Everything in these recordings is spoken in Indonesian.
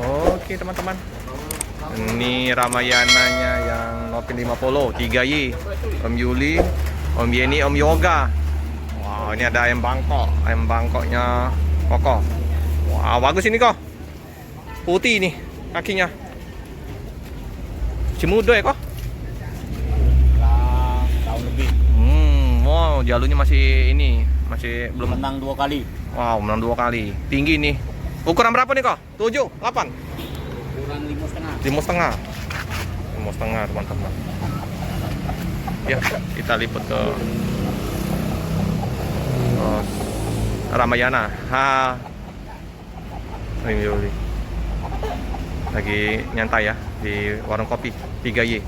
Oke teman-teman, ini Ramayananya yang Novin 50, 3Y, Om Yuli, Om Yeni, Om Yoga. Wow, ini ada ayam bangkoknya kokoh. Wah, bagus ini kok. Putih nih kakinya. Cimudo ya kok? Tahun lebih. Wow, jalurnya masih ini, masih belum Menang 2 kali. Wow, menang 2 kali. Tinggi nih. Ukuran berapa nih kok? 7, 8? Ukuran 5,5. 5,5. 5,5 teman-teman. Ya, kita lipat ke Ramayana. Ini Yuli. Lagi nyantai ya di warung kopi 3Y.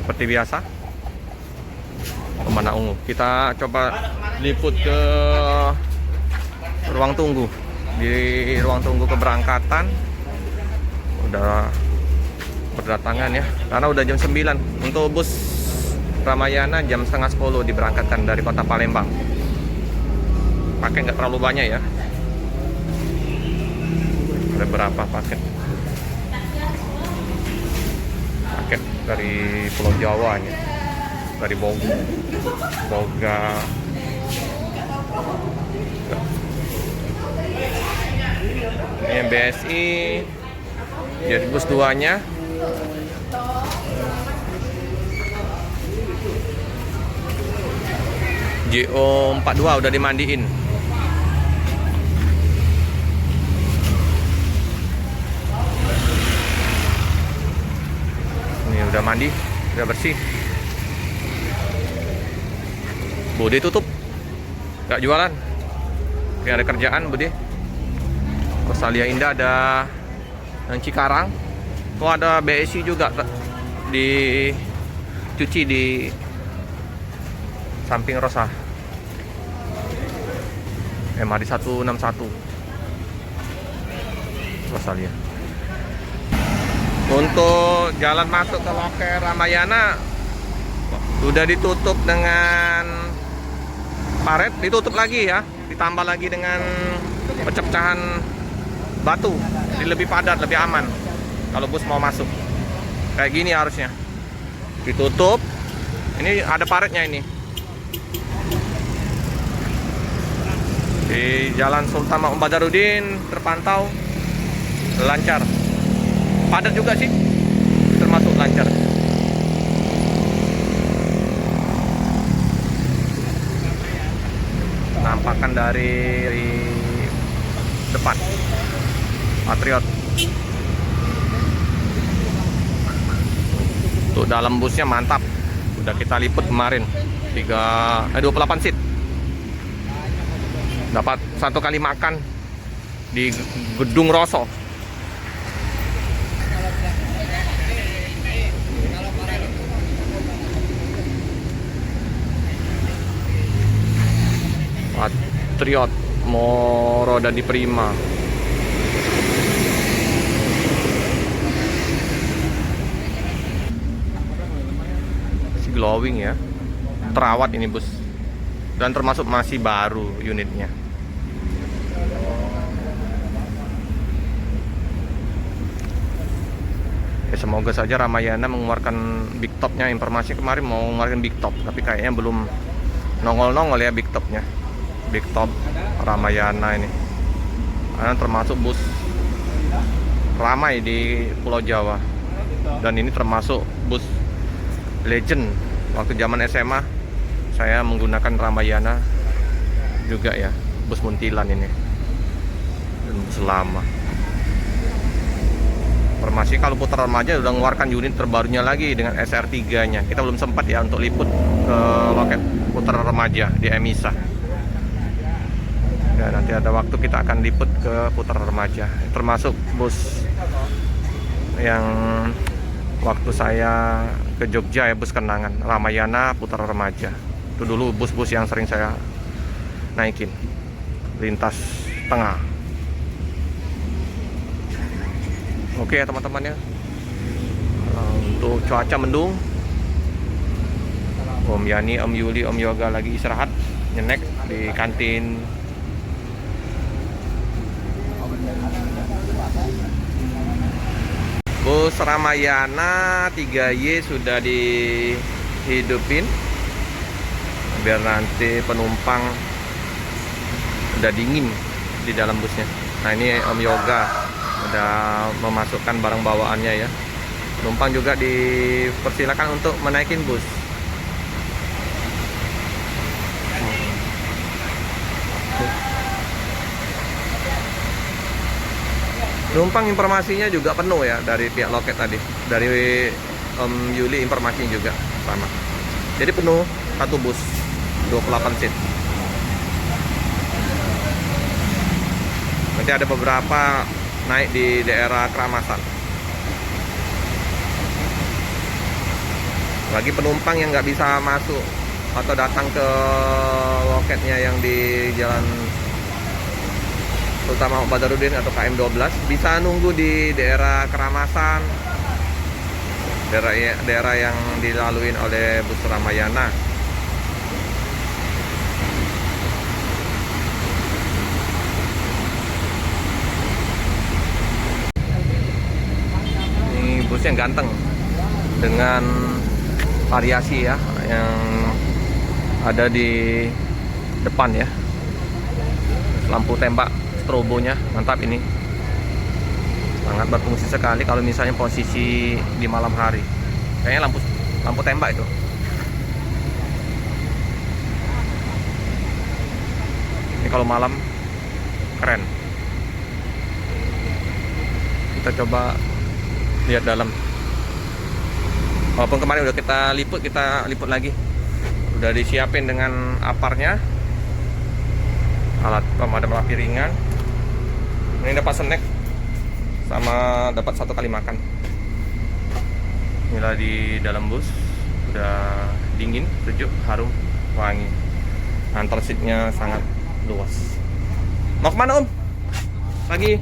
Seperti biasa. Kemana ungu? Kita coba liput ke ruang tunggu. Di ruang tunggu keberangkatan udah berdatangan ya, karena udah jam 9. Untuk bus Ramayana jam setengah 10 diberangkatkan dari kota Palembang. Pakai nggak terlalu banyak ya, ada berapa paket dari Pulau Jawa nih, dari Boga. Ini BSI jadi bus 2 nya. JO 42 udah dimandiin. Ini udah mandi, udah bersih. Bude tutup, gak jualan. Kayak ada kerjaan Bude. Rosalia Indah ada yang Cikarang. Oh, ada BSI juga dicuci di samping Rosa. MHD 161 Rosalia. Untuk jalan masuk ke loker Ramayana udah ditutup dengan paret, ditutup lagi ya, ditambah lagi dengan pecah-pecahan batu. Jadi lebih padat, lebih aman kalau bus mau masuk. Kayak gini harusnya ditutup. Ini ada paretnya ini. Di Jalan Sultan Mahmud Badarudin terpantau lancar. Padat juga sih, termasuk lancar. Nampakan dari depan Patriot. Tuh dalam busnya mantap. Udah kita liput kemarin 28 seat. Dapat 1 kali makan di Gedung Roso. Patriot mau roda di Prima. Masih glowing ya. Terawat ini bus. Dan termasuk masih baru unitnya. Ya, semoga saja Ramayana mengeluarkan big topnya. Informasi kemarin mau mengeluarkan big top, tapi kayaknya belum nongol-nongol ya big topnya. Big top Ramayana ini, karena termasuk bus ramai di Pulau Jawa. Dan ini termasuk bus legend. Waktu zaman SMA saya menggunakan Ramayana juga ya, bus Muntilan ini. Dan bus lama. Informasi kalau putar remaja udah mengeluarkan unit terbarunya lagi dengan SR3-nya. Kita belum sempat ya untuk liput ke loket putar remaja di Emisa. Ya, nanti ada waktu kita akan liput ke putar remaja. Termasuk bus yang waktu saya ke Jogja ya, bus kenangan Ramayana putar remaja. Itu dulu bus-bus yang sering saya naikin lintas tengah. Oke ya teman-teman ya. Untuk cuaca mendung. Om Yani, Om Yuli, Om Yoga lagi istirahat nyenek di kantin Bus Ramayana 3Y sudah dihidupin biar nanti penumpang udah dingin di dalam busnya. Nah ini Om Yoga udah memasukkan barang bawaannya ya. Penumpang juga dipersilakan untuk menaikin bus. Penumpang informasinya juga penuh ya dari pihak loket tadi. Dari Om Yuli informasinya juga sama. Jadi penuh satu bus 28 seat. Nanti ada beberapa naik di daerah Keramasan. Bagi penumpang yang nggak bisa masuk atau datang ke loketnya yang di Jalan Sultan Mahmud Badarudin atau KM 12, bisa nunggu di daerah Keramasan, daerah yang dilalui oleh bus Ramayana. Ini busnya ganteng dengan variasi ya yang ada di depan ya, lampu tembak strobonya mantap, ini sangat berfungsi sekali kalau misalnya posisi di malam hari. Kayaknya lampu tembak itu. Ini kalau malam keren. Kita coba lihat dalam. Walaupun kemarin udah kita liput lagi. Udah disiapin dengan aparnya, alat pemadam api ringan. Ini dapat snack sama dapat 1 kali makan. Inilah di dalam bus, udah dingin, sejuk, harum, wangi. Antar seatnya sangat luas. Mau kemana Om? Lagi?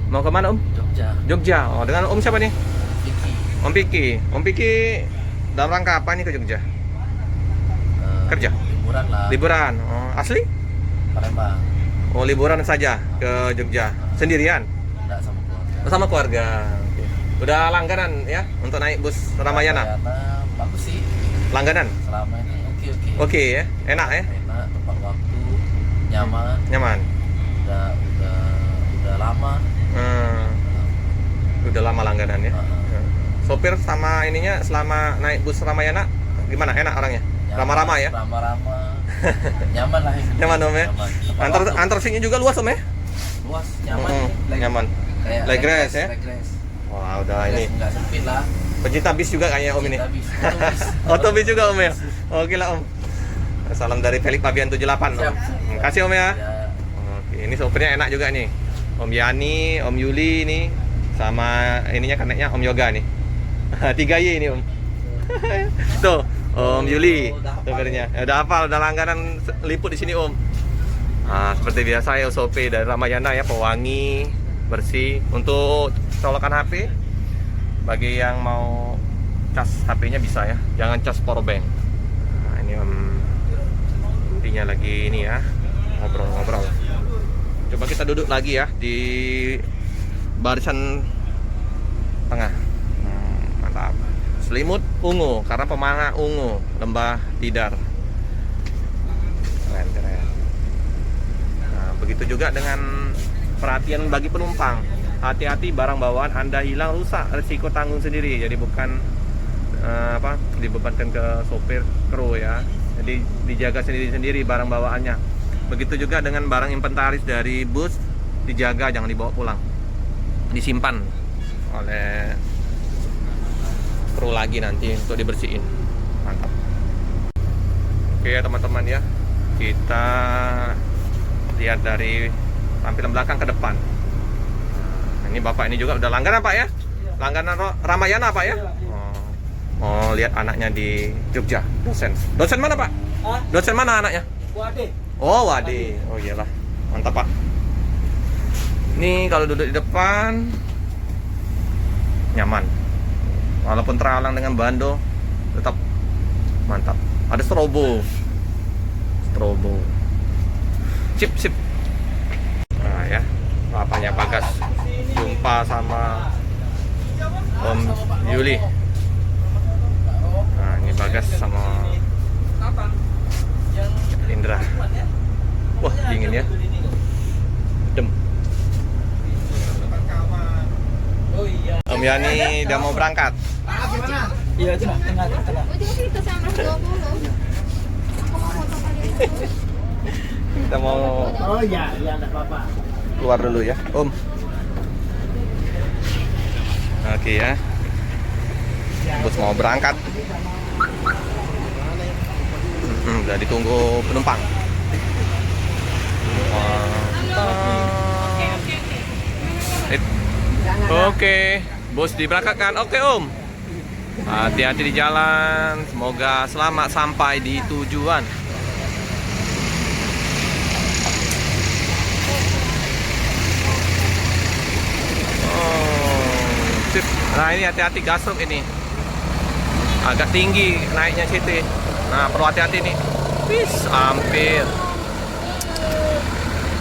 Mau kemana Om? Jogja. Oh, dengan Om siapa nih? Om Piki. Om Piki dalam rangka apa nih ke Jogja? Kerja? Liburan lah. Liburan. Oh, asli? Palembang. Oh, liburan saja ke Jogja. Sendirian? Enggak sama keluarga. Sama keluarga. Oke. Udah langganan ya untuk naik bus Ramayana? Bagus sih. Langganan? Selama ini oke. Oke ya? Enak ya? Enak, tepat waktu, nyaman. Nyaman? Udah lama. Udah lama langganan ya? Sopir sama ininya selama naik bus Ramayana gimana? Enak orangnya? Ramah-ramah ya? Ramah-ramah. Nyaman lah. Nyaman Om ya? Antar seatnya juga luas Om ya? Luas, nyaman. Nyaman. Kayak Leg rest ya? Leg rest. Wah udah ini. Enggak sempit lah. Pencinta bis juga kayaknya Om ini. Otobis juga Om ya? Oke lah Om. Salam dari Felix Pabian 78 Om. Terima kasih Om ya. Oke, ini sopirnya enak juga nih. Om Yani, Om Yuli ini sama ininya kaneknya Om Yoga nih. 3Y ini Om. Tuh, Om Yuli sopirnya. Ya, udah hafal, udah langganan liput di sini Om. Nah, seperti biasa ya SOP dari Ramayana ya, pewangi, bersih. Untuk colokan HP, bagi yang mau cas HP-nya bisa ya, jangan cas powerbank. Nah, ini Om intinya lagi ini ya, ngobrol-ngobrol. Coba kita duduk lagi ya di barisan tengah. Mantap. Selimut ungu karena pemana ungu, lembah tidar. Keren. Nah, begitu juga dengan perhatian bagi penumpang. Hati-hati barang bawaan Anda hilang, rusak, risiko tanggung sendiri. Jadi bukan dibebankan ke sopir kru ya. Jadi dijaga sendiri-sendiri barang bawaannya. Begitu juga dengan barang inventaris dari bus, dijaga, jangan dibawa pulang. Disimpan oleh kru lagi nanti untuk dibersihin. Mantap. Oke ya teman-teman ya, kita lihat dari tampilan belakang ke depan. Nah, ini bapak ini juga udah langganan Pak ya? Langganan Ramayana Pak ya? Oh, lihat anaknya di Jogja, dosen mana Pak? Dosen mana anaknya? Wade. Oh Wade, oh iyalah, mantap Pak. Ini kalau duduk di depan nyaman, walaupun terhalang dengan bando, tetap mantap. Ada strobo, sip. Nah ya, papanya Bagas jumpa Indra sama Om Yuli. Nah, ini Bagas sama Indra. Wah, dingin ya. Adem. Om Yani udah mau berangkat. Iya, itu tengah. Udah kita sama 20. Aku mau foto kalian. Kita mau Oh iya, enggak apa-apa. keluar dulu ya, Om. Oke ya. Bus mau berangkat. Udah ditunggu penumpang. Oke, bus diberangkatkan. Oke, Om. Hati-hati di jalan. Semoga selamat sampai di tujuan. Sip. Nah, ini hati-hati gasruk ini. Agak tinggi naiknya situ. Nah, perlu hati-hati nih. Wis, hampir.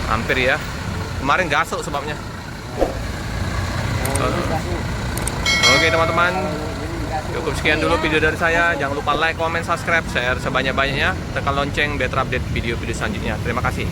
Hampir ya. Kemarin gasruk sebabnya. Oke, teman-teman. Cukup sekian dulu video dari saya. Jangan lupa like, comment, subscribe, share sebanyak-banyaknya. Tekan lonceng biar terupdate video-video selanjutnya. Terima kasih.